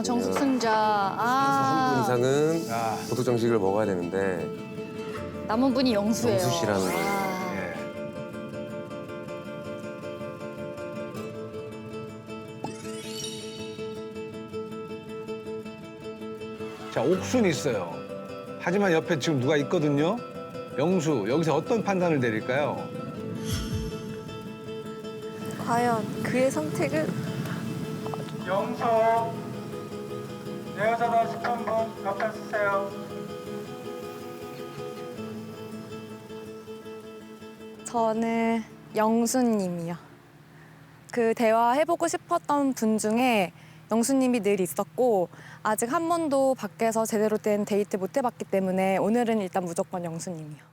정숙순자. 한 분 이상은 야. 보도 정식을 먹어야 되는데 남은 분이 영수예요. 영수 씨라는 거예요. 예. 자, 옥순이 있어요. 하지만 옆에 지금 누가 있거든요. 영수, 여기서 어떤 판단을 내릴까요? 과연 그의 선택은? 영수 내 여자다 싶은 분 옆에 쓰세요. 저는 영수님이요. 그 대화해보고 싶었던 분 중에 영수님이 늘 있었고 아직 한 번도 밖에서 제대로 된 데이트 못 해봤기 때문에 오늘은 일단 무조건 영수님이요.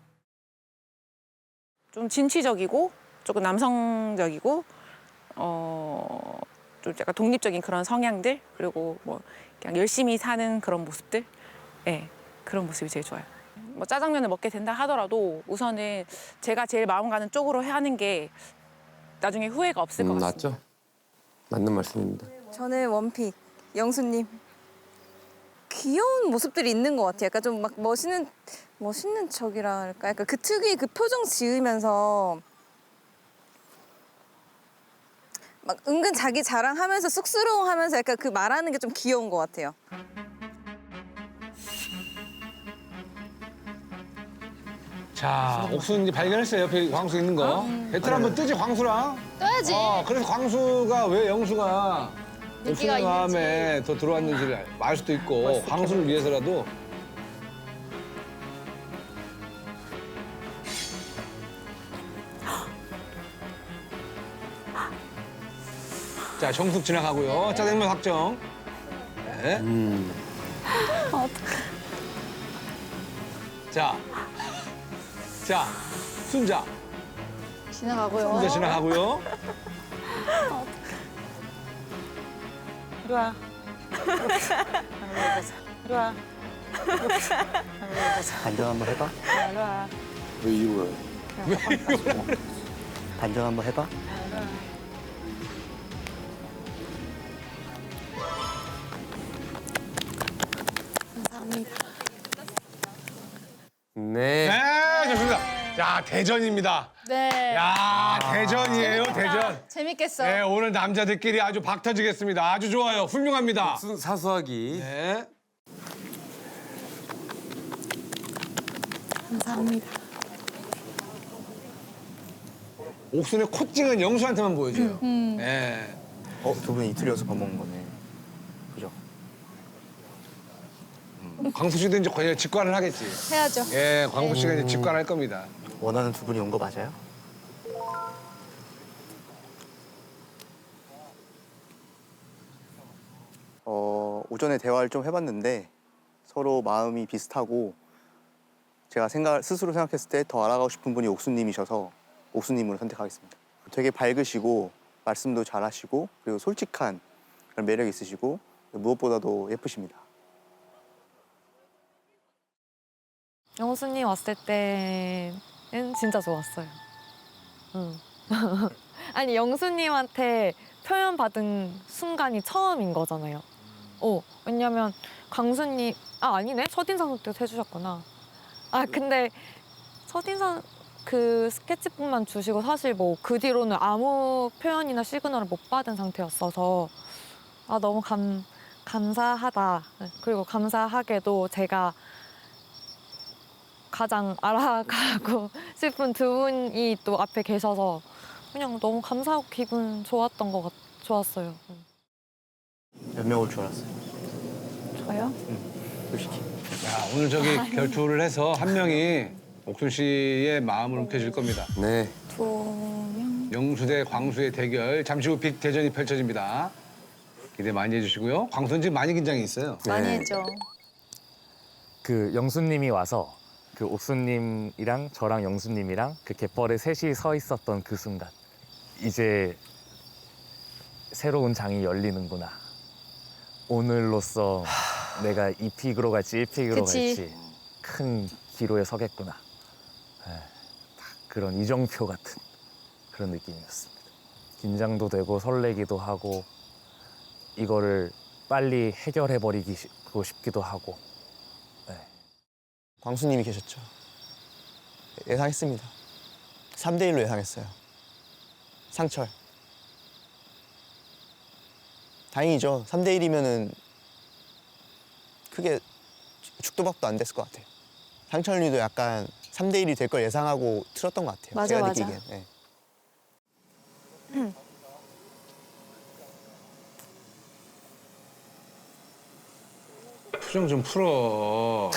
좀 진취적이고 조금 남성적이고 좀 약간 독립적인 그런 성향들 그리고 뭐 그냥 열심히 사는 그런 모습들, 네, 그런 모습이 제일 좋아요. 뭐 짜장면을 먹게 된다 하더라도 우선은 제가 제일 마음 가는 쪽으로 하는 게 나중에 후회가 없을 것 같습니다. 맞죠? 맞는 말씀입니다. 저는 원픽 영수님. 귀여운 모습들이 있는 것 같아요. 약간 좀 막 멋있는 척이라 할까? 약간 그 특유의 그 표정 지으면서 막 은근 자기 자랑하면서 쑥스러워하면서 약간 그 말하는 게 좀 귀여운 것 같아요. 자, 옥순 이제 발견했어요. 옆에 광수 있는 거. 배틀 한번 뜨지, 광수랑. 떠야지. 그래서 광수가 왜 영수가 인기가 옥순의 마음에 더 들어왔는지를 알 수도 있고 광수를 위해서라도. 자, 정숙 지나가고요. 짜장면 확정. 네. 자, 순자. 지나가고요. 순자 지나가고요. 이리 와. 이리 와. 반전 한번 해봐. 이리 와. 왜 이거요? 반전 한번 해봐. 네. 네, 좋습니다. 자, 대전입니다. 네. 야, 대전이에요, 대전. 재밌겠어. 네, 오늘 남자들끼리 아주 박 터지겠습니다. 아주 좋아요. 훌륭합니다. 사수하기. 네. 감사합니다. 옥순의 코칭은 영수한테만 보여줘요. 네. 두 분 이틀 연습 먹은 거네. 그죠? 광수 씨도 이제 거의 직관을 하겠지. 해야죠. 예, 광수 씨가 이제 직관할 겁니다. 원하는 두 분이 온 거 맞아요? 오전에 대화를 좀 해봤는데 서로 마음이 비슷하고 제가 스스로 생각했을 때 더 알아가고 싶은 분이 옥수님이셔서 옥수님으로 선택하겠습니다. 되게 밝으시고 말씀도 잘하시고 그리고 솔직한 그런 매력 있으시고 무엇보다도 예쁘십니다. 영수님 왔을 때는 진짜 좋았어요. 아니 영수님한테 표현받은 순간이 처음인 거잖아요. 왜냐면 광수님 아니네 첫인상 때 해주셨구나. 근데 첫인상 그 스케치북만 주시고 사실 뭐 그 뒤로는 아무 표현이나 시그널을 못 받은 상태였어서 너무 감사하다. 그리고 감사하게도 제가 가장 알아가고 싶은 두 분이 또 앞에 계셔서 그냥 너무 감사하고 기분 좋았어요. 몇 명 올 줄 알았어요? 저요? 솔직히. 자, 오늘 저기 결투를 해서 한 명이 옥순 씨의 마음을 움켜쥘 겁니다. 네. 2명? 영수 대 광수의 대결. 잠시 후 빅 대전이 펼쳐집니다. 기대 많이 해주시고요. 광수는 지금 많이 긴장이 있어요. 많이 네. 했죠. 그 영수님이 와서 그 옥수님이랑 저랑 영수님이랑 그 갯벌에 셋이 서 있었던 그 순간 이제 새로운 장이 열리는구나. 오늘로써 내가 2픽으로 갈지 1픽으로 그치. 갈지 큰 기로에 서겠구나. 딱 그런 이정표 같은 그런 느낌이었습니다. 긴장도 되고 설레기도 하고 이거를 빨리 해결해버리고 싶기도 하고. 광수님이 계셨죠. 예상했습니다. 3대1로 예상했어요. 상철. 다행이죠. 3대1이면은 크게 죽도밥도 안 됐을 것 같아요. 상철님도 약간 3대1이 될 걸 예상하고 틀었던 것 같아요. 맞아, 제가 맞아. 느끼기엔. 네. 표정 좀 풀어.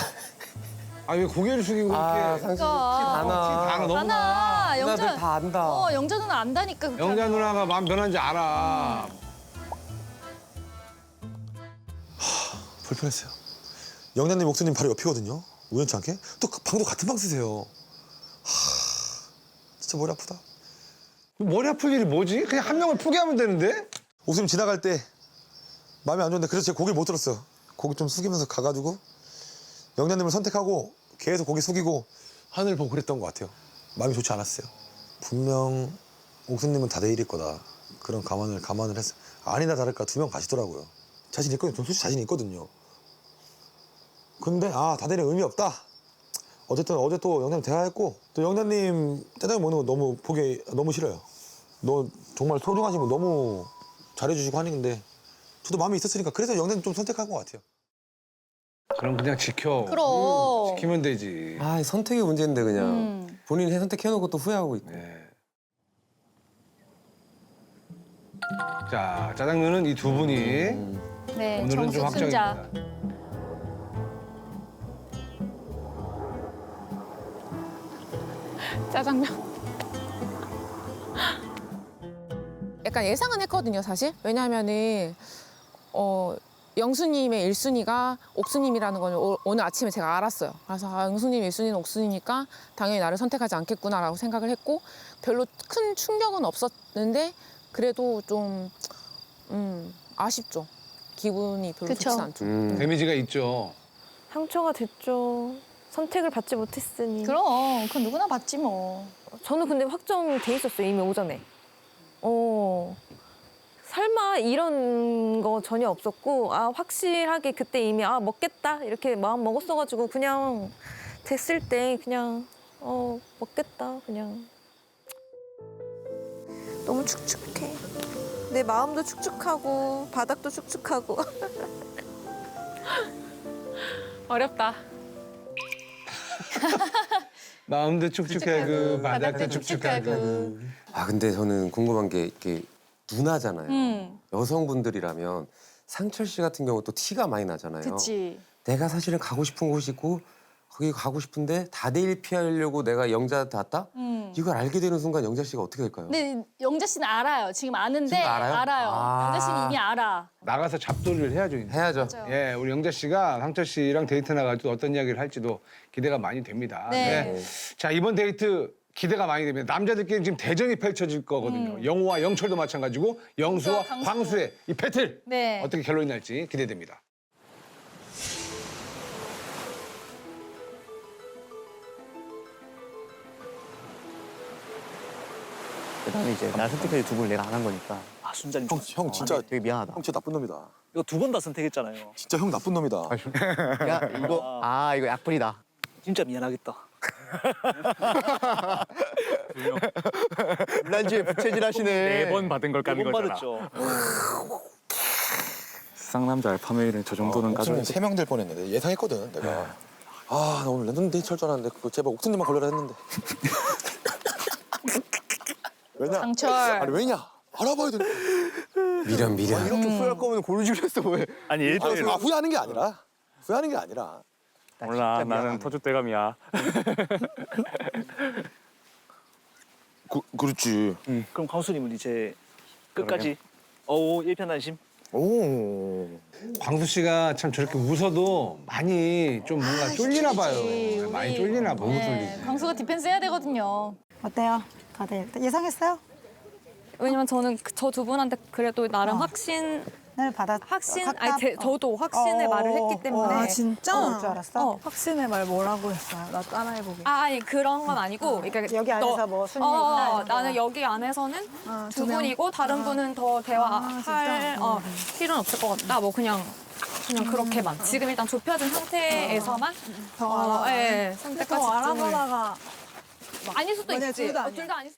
아 왜 고개를 숙이고 아, 이렇게. 상철 티 그러니까. 많아. 너무 많아. 하나 누나들 영자. 다 안다. 영자 누나 안다니까. 그렇게 영자 하면. 누나가 마음 변한지 알아. 불편했어요. 영란님 목사님 바로 옆이거든요. 우연치 않게. 또 방도 같은 방 쓰세요. 진짜 머리 아프다. 머리 아플 일이 뭐지? 그냥 한 명을 포기하면 되는데? 목사님 지나갈 때 마음이 안 좋은데 그래서 제가 고개를 못 들었어요. 고개 좀 숙이면서 가가지고 영란님을 선택하고 계속 고개 숙이고 하늘 보고 그랬던 것 같아요. 마음이 좋지 않았어요. 분명 옥수님은 다대일일 거다. 그런 감안을 했어요. 아니나 다를까 2명 가시더라고요. 자신 있거든요. 전 솔직히 자신 있거든요. 근데 다대일은 의미 없다. 어쨌든 어제 또 영란님 대화했고 또 영란님 짜장면 먹는 거 너무 보기 너무 싫어요. 너 정말 소중하시고 너무 잘해주시고 하는데 저도 마음이 있었으니까 그래서 영란님 좀 선택한 것 같아요. 그럼 그냥 지켜. 그럼. 지키면 되지. 아, 선택의 문제인데 그냥. 본인이 선택해놓고 또 후회하고 있고. 네. 자, 짜장면은 이 두 분이 네. 오늘은 좀 정숙순자. 확정입니다. 짜장면. 약간 예상은 했거든요, 사실. 왜냐하면은 영수님의 1순위가 옥수님이라는 걸 오늘 아침에 제가 알았어요. 그래서 영수님 1순위는 옥수니까 당연히 나를 선택하지 않겠구나라고 생각을 했고 별로 큰 충격은 없었는데 그래도 좀 아쉽죠. 기분이 별로 그쵸. 좋지 않죠. 데미지가 있죠. 상처가 됐죠. 선택을 받지 못했으니. 그럼 그건 누구나 받지 뭐. 저는 근데 확정돼 있었어요, 이미 오전에. 설마 이런 거 전혀 없었고 확실하게 그때 이미 먹겠다 이렇게 마음 먹었어가지고 그냥 됐을 때 그냥 먹겠다 그냥. 너무 축축해. 내 마음도 축축하고 바닥도 축축하고. 어렵다. 마음도 축축하고 바닥도 바닥도 축축하고. 아, 근데 저는 궁금한 게 이렇게 누나잖아요. 여성분들이라면 상철 씨 같은 경우 또 티가 많이 나잖아요. 그치. 내가 사실은 가고 싶은 곳이 있고 거기 가고 싶은데 다대일 피하려고 내가 영자한테 왔다? 이걸 알게 되는 순간 영자 씨가 어떻게 될까요? 근데 영자 씨는 알아요. 지금 아는데 지금 알아요? 영자 씨는 이미 알아. 나가서 잡돌이를 해야죠. 이제. 해야죠. 맞아요. 예, 우리 영자 씨가 상철 씨랑 데이트 나가지고 어떤 이야기를 할지도 기대가 많이 됩니다. 네. 자, 이번 데이트 기대가 많이 됩니다. 남자들끼리 지금 대전이 펼쳐질 거거든요. 영호와 영철도 마찬가지고 영수와 광수. 광수의 이 배틀 네. 어떻게 결론이 날지 기대됩니다. 그다음에 이제 날 선택해서 두 분을 내가 안 한 거니까. 순자님. 형 진짜 되게 미안하다. 형 진짜 나쁜 놈이다. 이거 2번 다 선택했잖아요. 진짜 형 나쁜 놈이다. 야 이거 약불이다. 진짜 미안하겠다. 불난지에 부채질하시네. 4번 받은 걸 까는 2번 거잖아. 받았죠. 쌍남자 알파메일은 저 정도는 옥수님 3명 될 뻔했는데 예상했거든 내가. 나 오늘 랜덤 데이트 할 줄 알았는데 그거 제발 옥수님만 걸려라 했는데. 왜냐? 상철. 아니 왜냐? 알아봐야 돼. 미련. 이렇게 후회할 거면 고르기로 했어 왜? 아니 후회하는 게 아니라. 후회하는 게 아니라. 몰라, 나는 터줏대감이야. 그렇지. 그럼 광수님은 이제 끝까지 1편단심? 오. 광수 씨가 참 저렇게 웃어도 많이 좀 뭔가 쫄리나 봐요. 많이 쫄리나 봐. 너무 쫄리지. 광수가 디펜스 해야 되거든요. 어때요? 다들 예상했어요? 왜냐면 저는 저 두 분한테 그래도 나름 어. 확신을 받았. 확신, 저도 확신의 말을 했기 때문에. 아 진짜? 어. 줄 알았어? 확신의 말 뭐라고 했어요? 나 따라해보게. 아니 그런 건 아니고. 그러니까 여기 안에서 뭐 순위나 나는 여기 안에서는 두 명? 분이고 다른 분은 더 대화할 필요는 없을 것 같다. 뭐 그냥 그렇게만. 지금 일단 좁혀진 상태에서만 더 알아. 예, 선택과 더 집중을. 알아보다가 아닐 수도 만약에 있지. 둘다 아니야. 둘 다 아닐 수.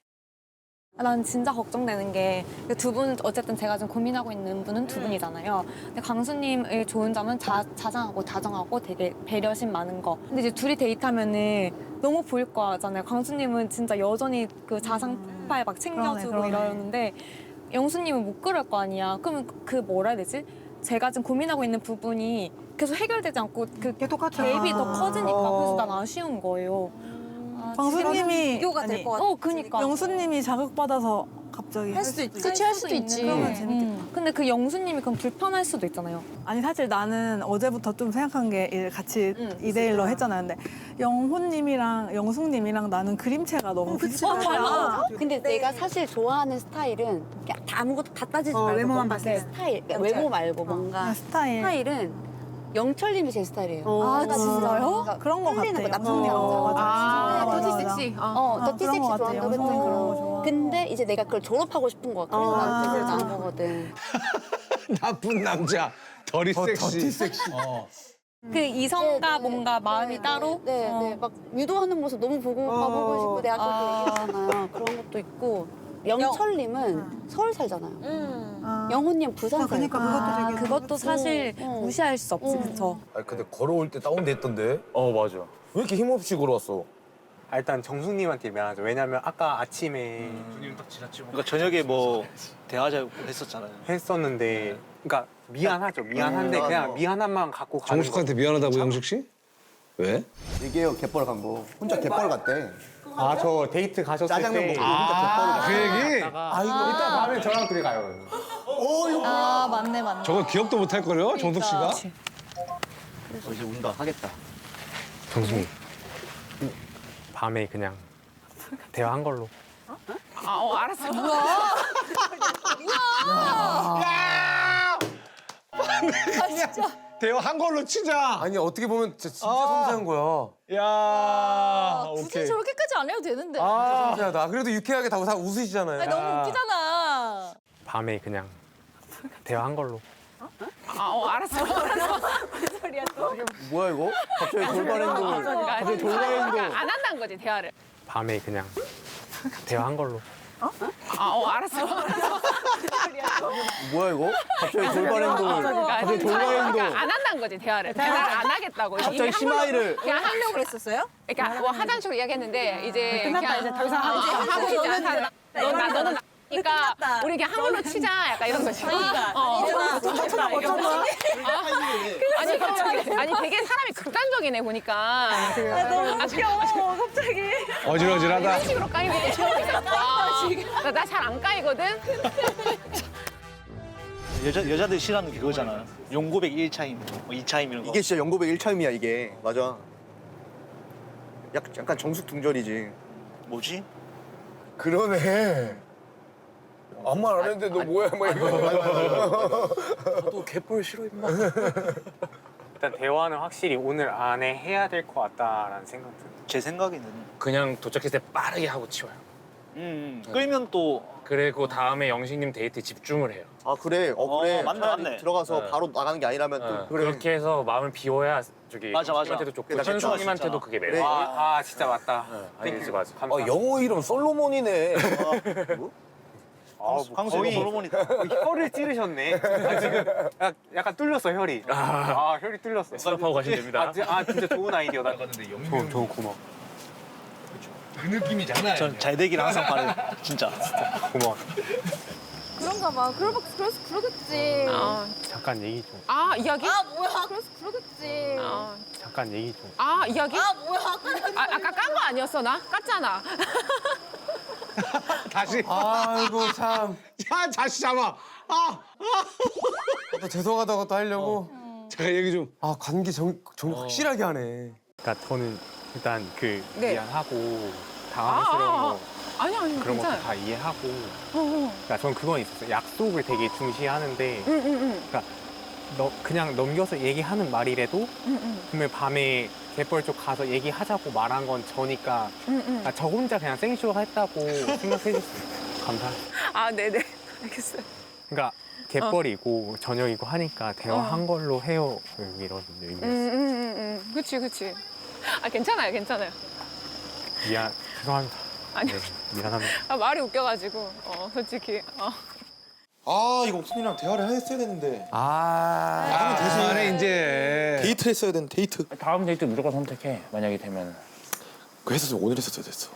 난 진짜 걱정되는 게 두 분 어쨌든 제가 지금 고민하고 있는 분은 두 분이잖아요. 근데 광수님의 좋은 점은 자상하고 다정하고 되게 배려심 많은 거. 근데 이제 둘이 데이트하면은 너무 보일 거잖아요. 광수님은 진짜 여전히 그 자상팔 막 챙겨주고 그러네. 이러는데 영수님은 못 그럴 거 아니야. 그러면 그 뭐라 해야 되지? 제가 지금 고민하고 있는 부분이 계속 해결되지 않고 그 갭이 더 커지니까 그래서 난 아쉬운 거예요. 광수님이 비교가 될 것 같아. 그니까. 영수님이 자극받아서 갑자기 할 수도 있지. 그치, 할 수도 있지. 그러면 재밌겠다. 근데 그 영수님이 그럼 불편할 수도 있잖아요. 아니 사실 나는 어제부터 좀 생각한 게 같이 2대1로 했잖아요. 근데 영호님이랑 영숙님이랑 나는 그림체가 너무 비슷한 거야. 근데 내가 사실 좋아하는 스타일은 그냥 다 아무것도 다 따지지 말고 외모만 뭔가 봤을 때. 스타일, 그러니까 외모 말고 뭔가 스타일. 스타일은 영철님이 제 스타일이에요. 아, 진짜요? 그런 거 끌리는 같아. 거, 남성님. 맞아. 더티 그런 섹시 거 같아. 좋아한다고 영숙님 그런 거 했잖아. 좋아. 근데 이제 내가 그걸 졸업하고 싶은 거야. 그래서 나는 더티를 나온 거거든. 나쁜 남자. 더리 섹시. 더티 섹시. 그 이성과 뭔가 마음이 따로? 네. 막 유도하는 모습 너무 봐보고 싶고 내가 아까 얘기했잖아요. 그런 것도 있고. 영철님은 서울 살잖아요. 영호님 부산 살잖아요. 그러니까 그것도 되게 그것도 사실 무시할 수 없지, 그쵸? 아니 근데 걸어올 때 다운돼 있던데? 맞아. 왜 이렇게 힘없이 걸어왔어? 일단 정숙님한테 미안하죠. 왜냐면 아까 아침에 그러니까 저녁에 뭐 대화자고 했었잖아요. 했었는데, 그러니까 미안하죠. 미안한데 그냥 미안한 마음 갖고 가는 정숙한테 미안하다고 영숙 씨? 왜? 얘기해요, 갯벌 간 거. 혼자 갯벌 갔대. 저 데이트 가셨을 짜장면 때 먹고 혼자 갯벌 갔대. 그 얘기? 이따 밤에 저랑 둘이 가요. 아, 맞네. 저거 기억도 못 할 거요, 정숙 씨가? 이제 운다 하겠다. 정숙님. 밤에 그냥 대화한 걸로. 알았어. 대화한 걸로 치자. 아니 어떻게 보면 진짜 섬세한 거야. 야, 굳이 저렇게까지 안 해도 되는데. 섬세하다. 그래도 유쾌하게 다 웃으시잖아요. 아니, 너무 웃기잖아. 밤에 그냥 대화한 걸로. 알았어. 뭐야 이거? 갑자기 돌발 행동을. 갑자기 돌발 행동. 안 한다는 거지, 대화를. 밤에 그냥 대화한 걸로. 알았어. 뭐야 이거? 갑자기 돌발 행동을. 갑자기 돌발 행동. 안 한다는 거지, 대화를. 대화를 안 하겠다고. 갑자기 심하이를. 그냥 하려고 그랬었어요? 그러니까 뭐 하자는 식으로 이야기했는데 이제 끝났다. 이제 더 이상 하고 싶지 않다. 너는 그러니까 우리 그냥 한 걸로 치자. 약간 이런 거지. 아니 되게 사람이 극단적이네 보니까. 너무 웃겨, 갑자기. 어질어질하다. 이런 식으로 까이면 되게 재밌겠다. 나 잘 안 까이거든. 여자들 싫어하는 게 그거잖아요. 용고백 1차임, 뭐 2차임 이런 거. 이게 진짜 영고백 1차임이야 이게. 맞아. 약간 정숙 둥절이지. 뭐지? 그러네. 아무 말 안 했는데 너 뭐야 막 이거. 또 갯벌 싫어 임마. 일단 대화는 확실히 오늘 안에 해야 될 것 같다라는 생각 들어요. 제 생각에는 그냥 도착했을 때 빠르게 하고 치워요. 끌면 또 그리고 다음에 영식님 데이트에 집중을 해요. 아 그래? 그래. 맞네, 차라리 맞네. 들어가서 네. 바로 나가는 게 아니라면 또 그래. 그렇게 해서 마음을 비워야 저기 맞아. 영식님한테도 좋고 그게 낫겠다, 천수님한테도 진짜. 그게 그래. 매력. 진짜 맞다. 알겠지, 맞아. 영어 이름 솔로몬이네. 광수 솔로몬이다. 혀를 찌르셨네. 지금 약간 뚫렸어 혈이. 혈이 뚫렸어. 수납하고 가시면 됩니다. 진짜 좋은 아이디어다. 좋은 고마워. 그 느낌이잖아요. 전 잘 되기를 항상 바래요. 진짜. 고마워. 그런가 봐. 그러겠지. 잠깐 얘기 좀. 이야기? 뭐야. 그러겠지. 잠깐 얘기 좀. 이야기? 뭐야. 아까 깐 거 아니었어 나? 깠잖아. 다시. 아이고 참. 야, 다시 잡아. 또 죄송하다고 또 하려고. 제가 얘기 좀. 관계 정 확실하게 하네. 그러니까 저는 일단 네. 미안하고 당황스러운 거 아니 그런 것도 괜찮아요. 다 이해하고. 어. 그러니까 전 그건 있었어요. 약속을 되게 중시하는데 응. 그냥 넘겨서 얘기하는 말이라도 그러면 밤에 갯벌 쪽 가서 얘기하자고 말한 건 저니까 그러니까 저 혼자 그냥 생쇼했다고 생각해 주세요. 감사합니다. 아 네네 알겠어요. 그러니까 갯벌이고 저녁이고 하니까 대화한 걸로 해요. 이런 의미였어요. 그치. 아 괜찮아요. 죄송합니다. 아니요. 네, 미안합니다. 아, 말이 웃겨가지고 솔직히. 아 이거 옥순이랑 대화를 했어야 되는데. 아, 그만해 이제. 데이트를 했어야 되는 데이트. 다음 데이트 무조건 선택해. 만약에 되면. 그 했었으면 오늘 했었어야 됐어.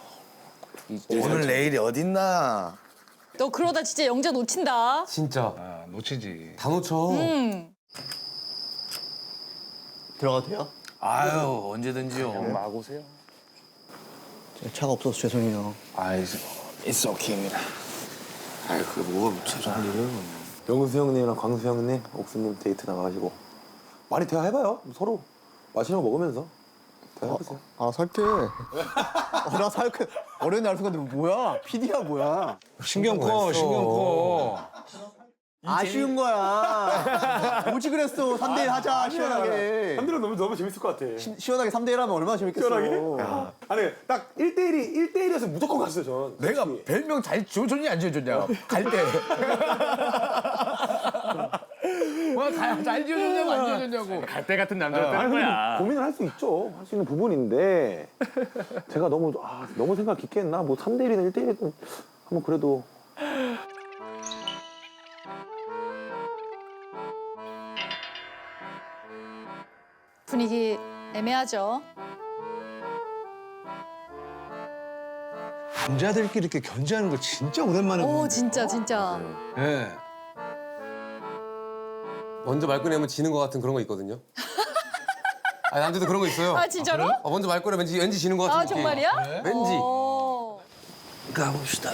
오늘 내일이 어딨나? 너 그러다 진짜 영자 놓친다. 진짜 놓치지. 다 놓쳐. 들어가도 돼요? 아유 언제든지요. 막 오세요. 제가 차가 없어서 죄송해요. It's okay입니다. 아이 그 뭐가 죄송해요. 영수 형님이랑 광수 형님, 옥수님 데이트 나가가지고 많이 대화해봐요. 서로 맛있는 거 먹으면서 대화해보세요. 아 살게. 나 살게. 어려운 날 순간데 뭐야? PD야 뭐야? 신경 꺼. 아쉬운 거야. 뭐지 그랬어. 3대1 하자 시원하게. 3대1 너무 재밌을 것 같아. 시원하게 3대1 하면 얼마나 재밌겠어. 시원하게? 아니 딱 1대1이어서 무조건 갔어요 전. 내가 별명 잘 지어줬냐 안 지어줬냐? 갈 때. 잘 지어줬냐고 안 지어줬냐고. 갈 때 같은 남자를 뜨는 거야. 고민을 할 수 있죠. 할 수 있는 부분인데 제가 너무 생각 깊게 했나? 뭐 3대1이든 1대1이든 한번 그래도 분위기 애매하죠. 남자들끼리 이렇게 견제하는 거 진짜 오랜만에 오 보는데. 진짜. 예. 먼저 말 꺼내면 지는 것 같은 그런 거 있거든요. 아 남자도 그런 거 있어요. 아 진짜로? 먼저 말 꺼내면 왠지 지는 것 같은 아 느낌. 정말이야? 왠지. 오. 가봅시다.